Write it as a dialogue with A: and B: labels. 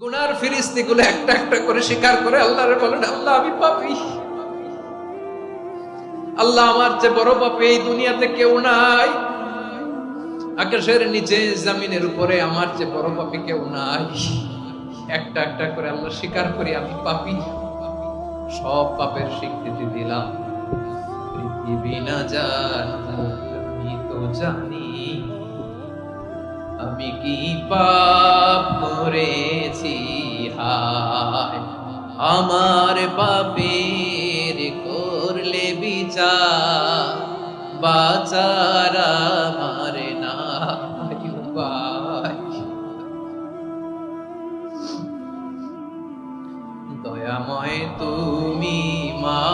A: গুনার ফিরিস্তিগুলো একটা একটা করে স্বীকার করে আল্লাহরে বলেন, আল্লাহ আমি পাপী, আল্লাহ আমার চেয়ে বড় পাপী এই দুনিয়াতে কেউ নাই, আকাশের নিচে জমিনের উপরে আমার চেয়ে বড় পাপী কেউ নাই। একটা একটা করে আল্লাহ স্বীকার করি আমি পাপী, সব পাপের স্বীকৃতি দিলাম। পৃথিবী না জানো আমি তো জানি, আমি কি পাপ করেছি, হায় আমার পাপের করলে বিচার, বাঁচার আমার নাই উপায়। দয়াময় তুমি মা